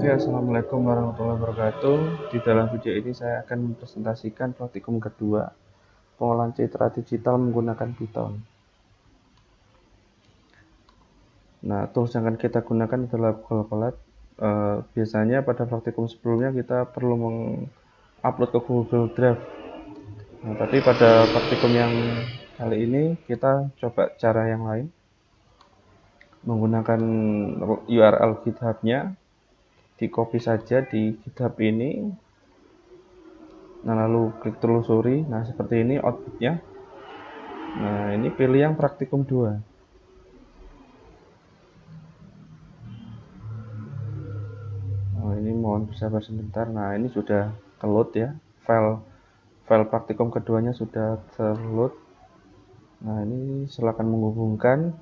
Oke, Assalamualaikum warahmatullahi wabarakatuh. Di dalam video ini saya akan mempresentasikan praktikum kedua, pengolahan citra digital menggunakan Python. Nah, tools yang akan kita gunakan adalah Google Colab. Biasanya pada praktikum sebelumnya kita perlu mengupload ke Google Drive. Nah, tapi pada praktikum yang kali ini kita coba cara yang lain, menggunakan URL GitHub-nya, di copy saja di GitHub ini. Nah, lalu klik telusuri. Nah, seperti ini outputnya. Nah, ini pilih yang praktikum 2. Oh, ini mohon bersabar sebentar. Nah, ini sudah keload ya. File praktikum keduanya sudah terload. Nah, ini silakan menghubungkan.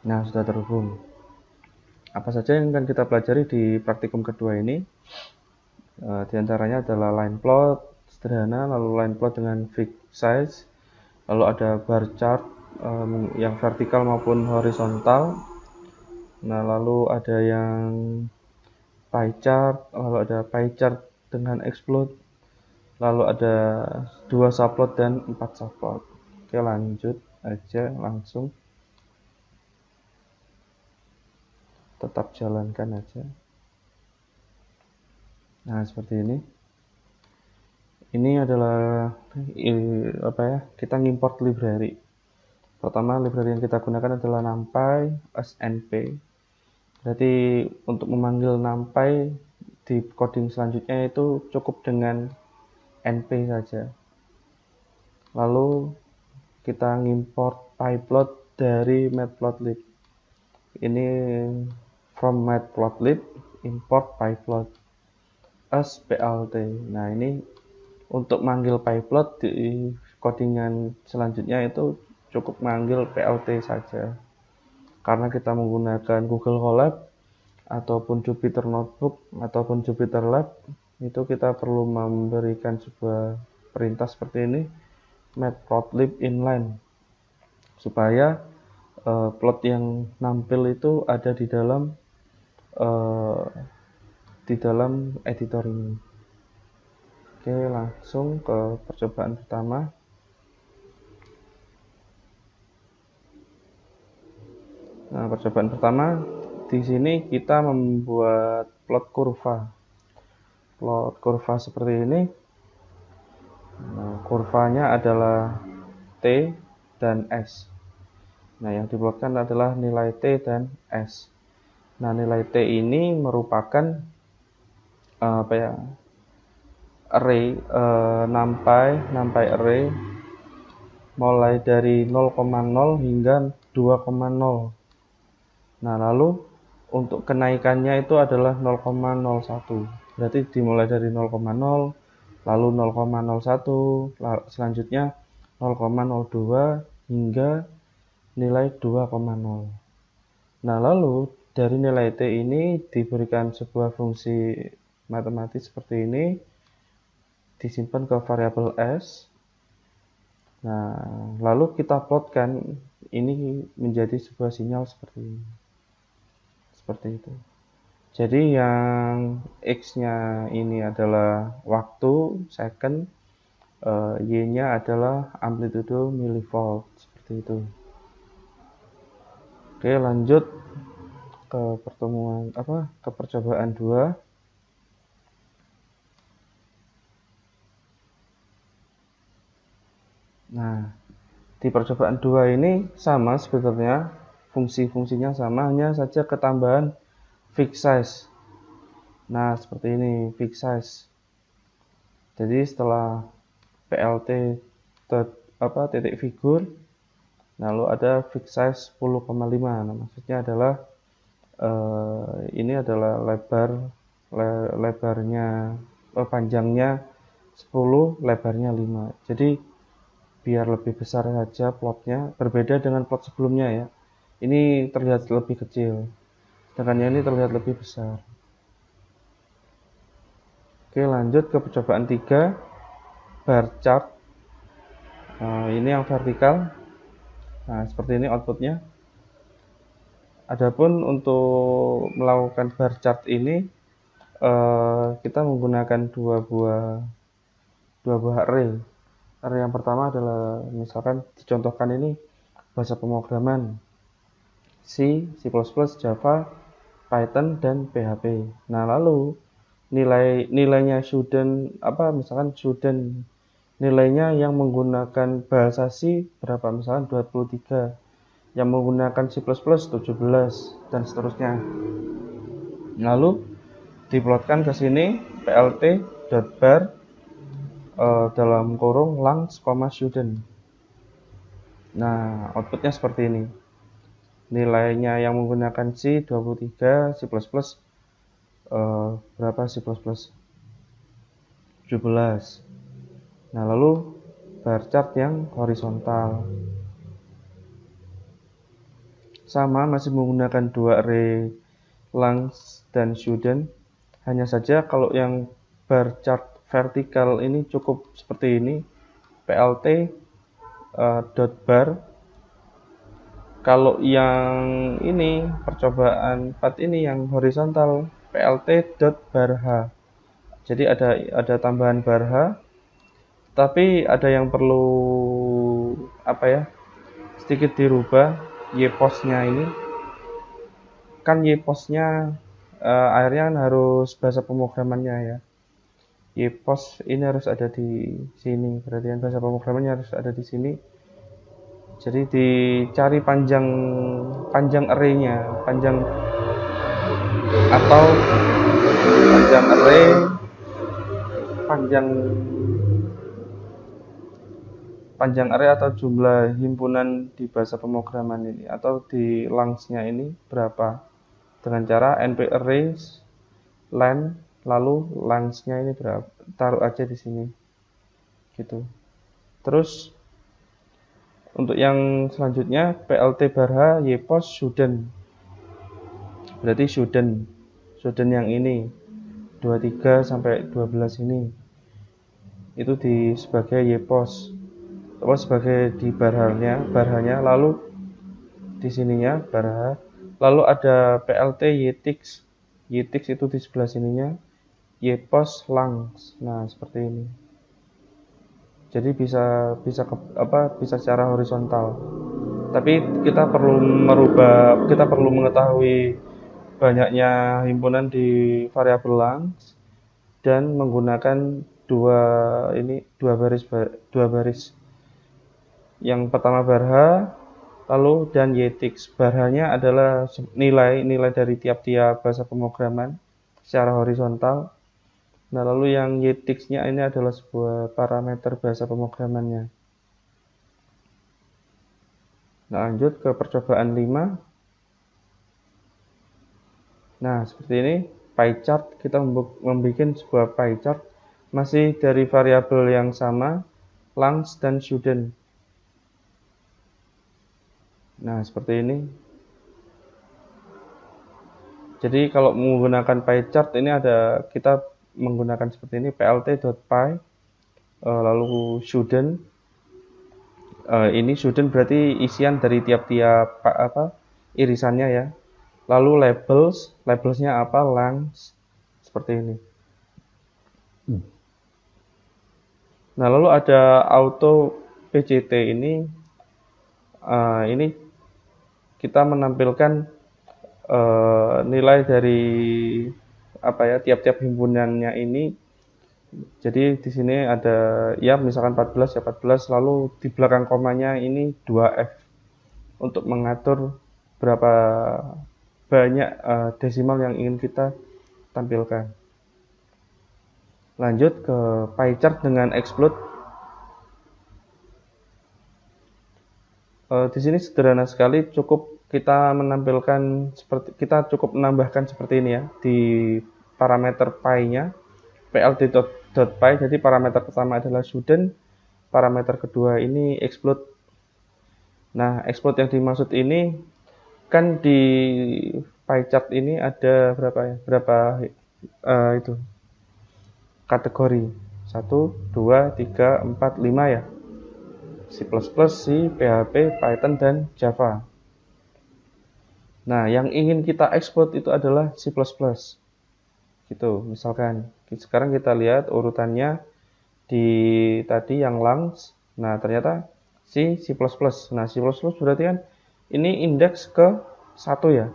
Nah, sudah terhubung. Apa saja yang akan kita pelajari di praktikum kedua ini? Di antaranya adalah line plot sederhana, lalu line plot dengan fixed size, lalu ada bar chart yang vertikal maupun horizontal. Nah, lalu ada yang pie chart, lalu ada pie chart dengan explode, lalu ada 2 subplot dan 4 subplot. Oke, lanjut aja langsung. Tetap jalankan aja. Nah, seperti ini. Ini adalah kita ngimport library. Pertama, library yang kita gunakan adalah NumPy SNP. Berarti untuk memanggil NumPy di coding selanjutnya itu cukup dengan np saja. Lalu kita ngimport pyplot dari matplotlib. Ini from matplotlib import pyplot as plt. Nah, ini untuk manggil pyplot di codingan selanjutnya itu cukup manggil plt saja. Karena kita menggunakan Google Colab ataupun Jupyter Notebook ataupun Jupyter Lab, itu kita perlu memberikan sebuah perintah seperti ini, matplotlib inline, supaya plot yang nampil itu ada di dalam editor ini. Oke, langsung ke percobaan pertama. Nah, percobaan pertama di sini kita membuat plot kurva seperti ini. Nah, kurvanya adalah T dan S. Nah, yang diplotkan adalah nilai T dan S. Nah, nilai T ini merupakan array NumPy array mulai dari 0,0 hingga 2,0. Nah, lalu untuk kenaikannya itu adalah 0,01. Berarti dimulai dari 0,0, lalu 0,01, selanjutnya 0,02 hingga nilai 2,0. Nah, lalu dari nilai T ini diberikan sebuah fungsi matematis seperti ini, disimpan ke variabel S. Nah, lalu kita plotkan ini menjadi sebuah sinyal seperti ini. Seperti itu. Jadi yang X-nya ini adalah waktu, second, Y-nya adalah amplitude millivolt, seperti itu. Oke, lanjut ke percobaan 2. Nah, di percobaan 2 ini sama sebetulnya, fungsi-fungsinya sama, hanya saja ketambahan fixed size. Nah, seperti ini, fixed size. Jadi setelah plt titik figur, lalu ada fixed size 10,5. Nah, maksudnya adalah ini adalah panjangnya 10, lebarnya 5. Jadi biar lebih besar saja plotnya, berbeda dengan plot sebelumnya ya. Ini terlihat lebih kecil, sedangkan ini terlihat lebih besar. Oke, lanjut ke percobaan 3, bar chart. Ini yang vertikal. Nah, seperti ini outputnya. Adapun untuk melakukan bar chart ini kita menggunakan dua buah array. Array yang pertama adalah misalkan dicontohkan ini bahasa pemrograman C, C++, Java, Python, dan PHP. Nah, lalu nilainya misalkan student nilainya yang menggunakan bahasa C berapa, misalkan 23, yang menggunakan C++ 17, dan seterusnya. Lalu diplotkan ke sini plt.bar dalam kurung langs, student. Nah, outputnya seperti ini. Nilainya yang menggunakan C 23, C++ berapa, C++ 17. Nah, lalu bar chart yang horizontal sama, masih menggunakan dua array langs dan student. Hanya saja kalau yang bar chart vertikal ini cukup seperti ini, plt dot bar. Kalau yang ini percobaan 4 ini yang horizontal, plt dot barh. Jadi ada tambahan barh, tapi ada yang perlu sedikit dirubah. Ypos-nya ini kan ypos-nya akhirnya harus bahasa pemrogramannya ya. Ypos ini harus ada di sini, berarti bahasa pemrogramannya harus ada di sini. Jadi dicari panjang array-nya, panjang array, panjang array atau jumlah himpunan di bahasa pemrograman ini atau di langs-nya ini berapa, dengan cara np arrays len, lalu langs-nya ini berapa, taruh aja di sini gitu. Terus untuk yang selanjutnya plt barh ypos student, berarti student yang ini 23 sampai 12 ini itu sebagai ypos, sebagai di barhanya, lalu di sininya barh, lalu ada plt ytix itu di sebelah sininya ypos langs. Nah, seperti ini. Jadi bisa secara horizontal. Tapi kita perlu mengetahui banyaknya himpunan di variabel langs dan menggunakan dua baris. Yang pertama barh, lalu dan ytix. Barhanya adalah nilai dari tiap-tiap bahasa pemrograman secara horizontal. Nah, lalu yang ytix-nya ini adalah sebuah parameter bahasa pemrogramannya. Nah, lanjut ke percobaan 5. Nah, seperti ini pie chart. Kita membuat sebuah pie chart masih dari variabel yang sama, langs dan student. Nah, seperti ini. Jadi kalau menggunakan pie chart ini kita menggunakan seperti ini, plt.py lalu student. Ini student berarti isian dari tiap-tiap irisannya ya. Lalu labelsnya apa, langs, seperti ini. Nah, lalu ada auto pct ini kita menampilkan nilai dari tiap-tiap himpunannya ini. Jadi di sini ada misalkan 14 ya 14, lalu di belakang komanya ini 2F untuk mengatur berapa banyak desimal yang ingin kita tampilkan. Lanjut ke pie chart dengan explode. Di sini sederhana sekali, kita cukup menambahkan seperti ini ya di parameter pie-nya, plt.py. Jadi parameter pertama adalah student, parameter kedua ini explode. Nah, explode yang dimaksud ini kan di pie chart ini ada berapa kategori, 1, 2, 3, 4, 5 ya, C++, C, PHP, Python, dan Java. Nah, yang ingin kita ekspor itu adalah C++. Gitu, misalkan. Sekarang kita lihat urutannya di tadi yang lungs. Nah, ternyata C++. Nah, C++ berarti kan ini indeks ke 1 ya.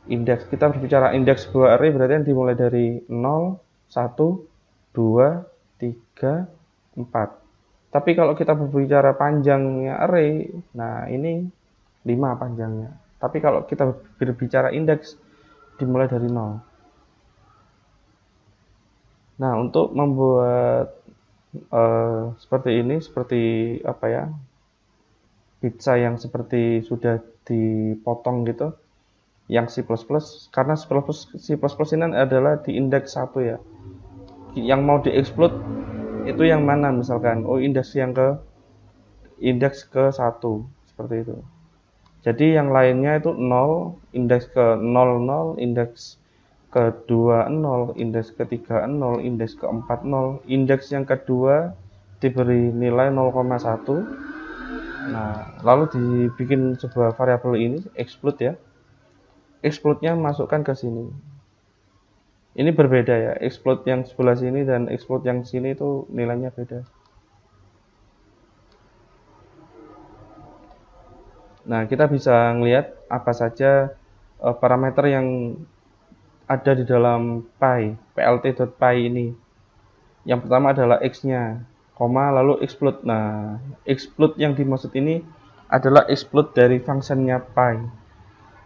Indeks, kita berbicara indeks sebuah array berarti kan dimulai dari 0, 1, 2, 3, 4. Tapi kalau kita berbicara panjangnya array, nah ini 5 panjangnya. Tapi kalau kita berbicara indeks, dimulai dari 0. Nah, untuk membuat seperti ini, seperti apa ya, pizza yang seperti sudah dipotong gitu, yang C++, karena C++ ini adalah di indeks 1 ya. Yang mau dieksploit itu yang mana misalkan, oh indeks ke 1, seperti itu. Jadi yang lainnya itu 0, indeks ke 00, indeks ke 20, indeks ke 30, indeks ke 40, indeks yang kedua diberi nilai 0,1. Nah, lalu dibikin sebuah variabel ini, exploit ya. Exploitnya masukkan ke sini. Ini berbeda ya, exploit yang sebelah sini dan exploit yang sini itu nilainya beda. Nah, kita bisa melihat apa saja parameter yang ada di dalam plt.py ini. Yang pertama adalah x-nya, koma, lalu exploit. Nah, exploit yang dimaksud ini adalah exploit dari fungsinya py.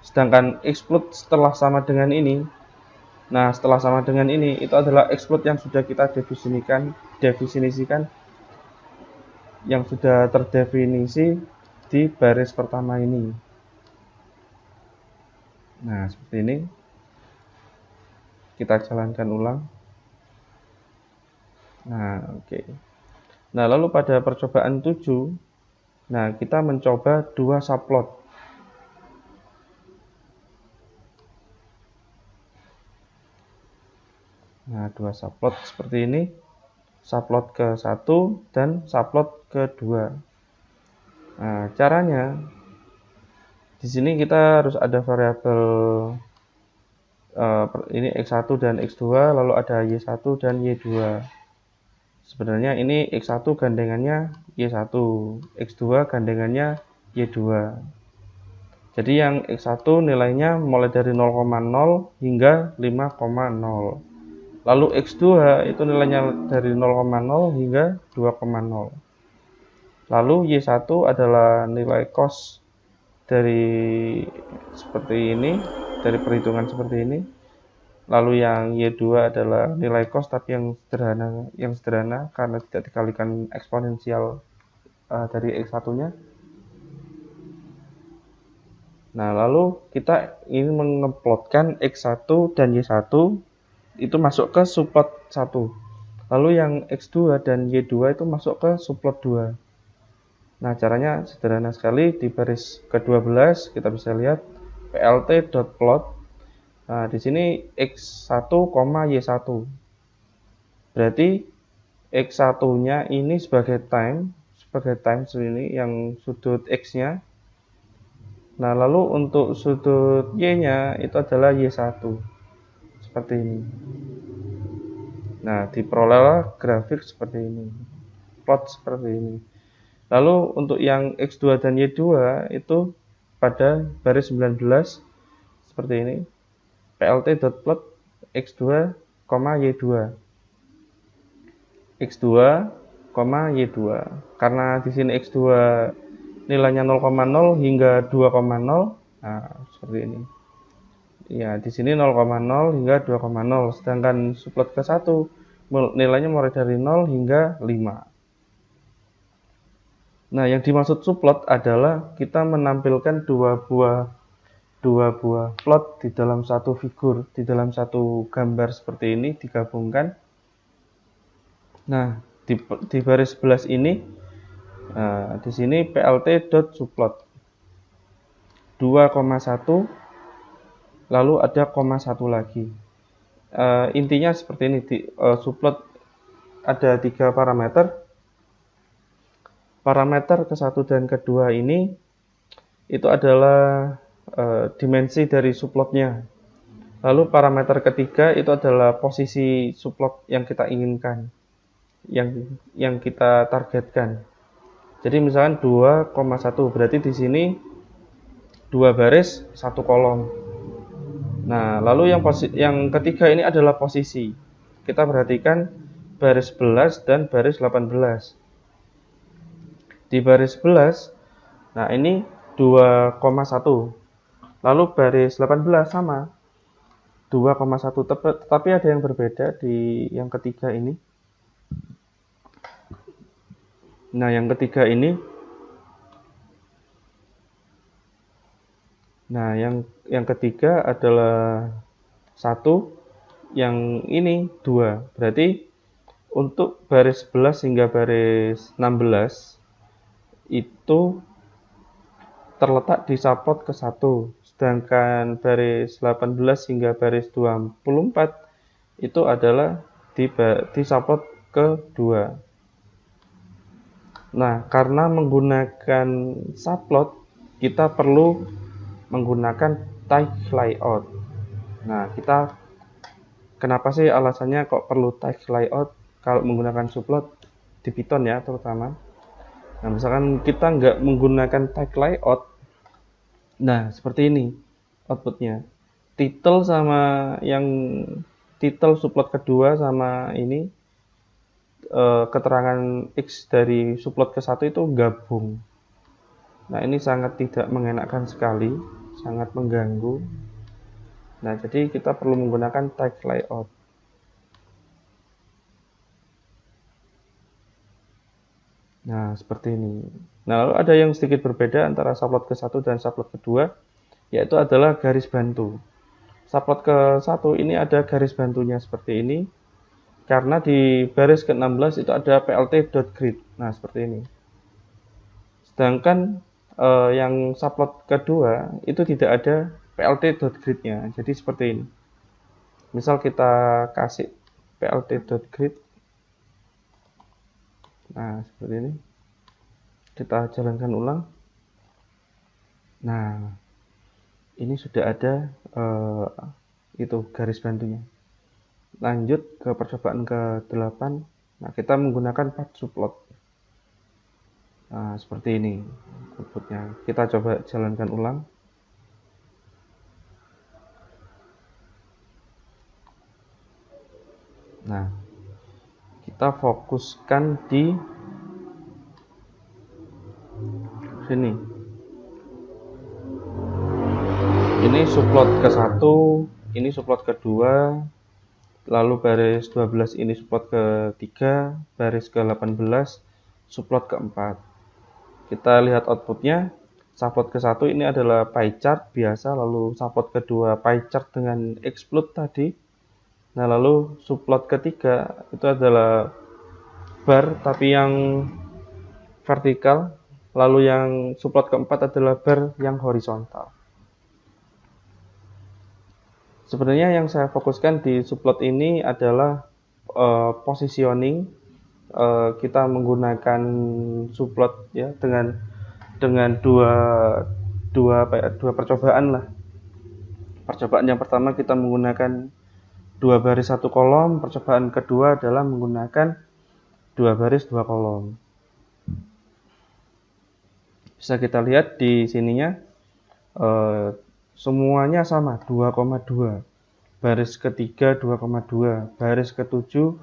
Sedangkan exploit setelah sama dengan ini, nah setelah sama dengan ini, itu adalah exploit yang sudah kita definisikan, yang sudah terdefinisi di baris pertama ini. Nah, seperti ini. Kita jalankan ulang. Nah, oke. Nah, lalu pada percobaan 7, nah kita mencoba 2 subplot. Nah, 2 subplot seperti ini. Subplot ke 1 dan subplot ke 2. Nah, caranya di sini kita harus ada variabel ini x1 dan x2, lalu ada y1 dan y2. Sebenarnya ini x1 gandengannya y1, x2 gandengannya y2. Jadi yang x1 nilainya mulai dari 0,0 hingga 5,0. Lalu x2 itu nilainya dari 0,0 hingga 2,0. Lalu y1 adalah nilai cos dari seperti ini, dari perhitungan seperti ini. Lalu yang y2 adalah nilai cos tapi yang sederhana karena tidak dikalikan eksponensial dari x1-nya. Nah, lalu kita ingin mengeplotkan x1 dan y1 itu masuk ke subplot 1. Lalu yang x2 dan y2 itu masuk ke subplot 2. Nah, caranya sederhana sekali. Di baris ke-12 kita bisa lihat plt.plot. Nah, di sini x1, y1. Berarti x1-nya ini sebagai time ini yang sudut x-nya. Nah, lalu untuk sudut y-nya itu adalah y1. Seperti ini. Nah, diperolehlah grafik seperti ini. Plot seperti ini. Lalu untuk yang x2 dan y2 itu pada baris 19 seperti ini. plt.plot x2, y2. x2, y2. Karena di sini x2 nilainya 0,0 hingga 2,0. Nah, seperti ini. Ya, di sini 0,0 hingga 2,0. Sedangkan subplot ke-1 nilainya mulai dari 0 hingga 5. Nah, yang dimaksud subplot adalah kita menampilkan dua buah plot di dalam satu figur, di dalam satu gambar seperti ini digabungkan. Nah, di baris 11 ini, di sini plt.subplot 2,1, lalu ada koma 1 lagi. Intinya seperti ini, subplot ada 3 parameter. Parameter ke-1 dan ke-2 ini itu adalah dimensi dari subplotnya. Lalu parameter ketiga itu adalah posisi subplot yang kita inginkan, yang kita targetkan. Jadi misalkan 2,1, berarti di sini 2 baris 1 kolom. Nah, lalu yang ketiga ini adalah posisi. Kita perhatikan baris 11 dan baris 18. Di baris 11, nah ini 2,1. Lalu baris 18 sama 2,1, tetapi ada yang berbeda di yang ketiga ini. Nah, yang ketiga ini, yang ketiga adalah 1, yang ini 2. Berarti untuk baris 11 hingga baris 16 itu terletak di subplot ke 1, sedangkan baris 18 hingga baris 24 itu adalah di subplot ke 2. Nah, karena menggunakan subplot, kita perlu menggunakan tag layout. Nah, kenapa sih alasannya kok perlu tag layout kalau menggunakan subplot di Python ya terutama. Nah, misalkan kita nggak menggunakan tag layout, nah seperti ini outputnya. Title subplot kedua sama ini keterangan X dari subplot ke 1 itu gabung. Nah, ini sangat tidak mengenakan sekali, sangat mengganggu. Nah, jadi kita perlu menggunakan tag layout. Nah, seperti ini. Nah, lalu ada yang sedikit berbeda antara subplot ke 1 dan subplot kedua, yaitu adalah garis bantu. Subplot ke 1 ini ada garis bantunya seperti ini, karena di baris ke-16 itu ada plt.grid. Nah, seperti ini. Sedangkan yang subplot kedua itu tidak ada plt.grid-nya. Jadi seperti ini. Misal kita kasih plt.grid. Nah, seperti ini. Kita jalankan ulang. Nah, ini sudah ada itu garis bantunya. Lanjut ke percobaan ke-8. Nah, kita menggunakan path subplot. Nah, seperti ini outputnya. Kita coba jalankan ulang. Nah, kita fokuskan di sini. Ini subplot ke-1, ini subplot kedua, lalu baris 12 ini subplot ke-3, baris ke-18 subplot ke-4. Kita lihat outputnya. Subplot ke-1 ini adalah pie chart biasa, lalu subplot kedua pie chart dengan explode tadi. Nah, lalu subplot ketiga itu adalah bar tapi yang vertikal, lalu yang subplot keempat adalah bar yang horizontal. Sebenarnya yang saya fokuskan di subplot ini adalah positioning. Kita menggunakan subplot ya dengan dua percobaan lah. Percobaan yang pertama kita menggunakan 2 baris 1 kolom, percobaan kedua adalah menggunakan 2 baris 2 kolom. Bisa kita lihat di sininya semuanya sama 2,2. Baris ketiga 2,2, baris ke-7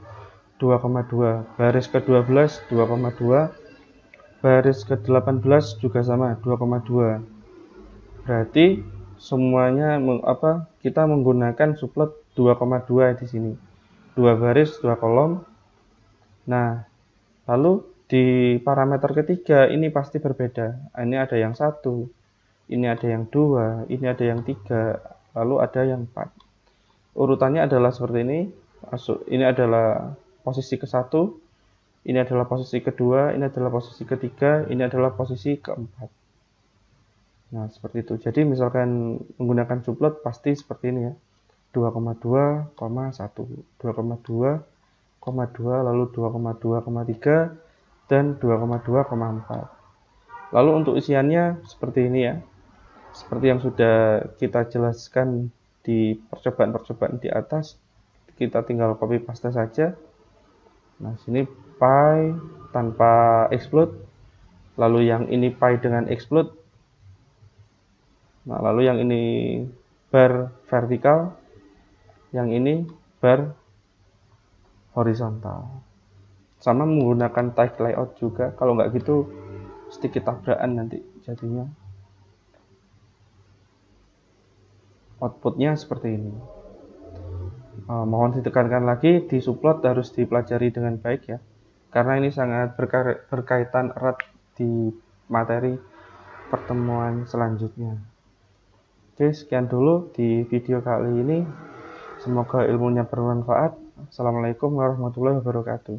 2,2, baris ke-12 2,2, baris ke-18 juga sama 2,2. Berarti semuanya kita menggunakan subplot 2,2 di sini. 2 baris 2 kolom. Nah, lalu di parameter ketiga ini pasti berbeda. Ini ada yang 1, ini ada yang 2, ini ada yang 3, lalu ada yang 4. Urutannya adalah seperti ini. Ini adalah posisi ke-1, ini adalah posisi kedua, ini adalah posisi ketiga, ini adalah posisi keempat. Nah, seperti itu. Jadi misalkan menggunakan subplot pasti seperti ini ya. 2,2,1, 2,2,2, lalu 2,2,3 dan 2,2,4. Lalu untuk isiannya seperti ini ya. Seperti yang sudah kita jelaskan di percobaan-percobaan di atas, kita tinggal copy paste saja. Nah, sini pi tanpa explode, lalu yang ini pi dengan explode. Nah, lalu yang ini bar vertikal, yang ini bar horizontal. Sama menggunakan tag layout juga, kalau nggak gitu sedikit tabrakan nanti jadinya. Outputnya seperti ini. Mohon ditekankan lagi, di subplot harus dipelajari dengan baik ya, karena ini sangat berkaitan erat di materi pertemuan selanjutnya. Oke, sekian dulu di video kali ini. Semoga ilmunya bermanfaat. Assalamualaikum warahmatullahi wabarakatuh.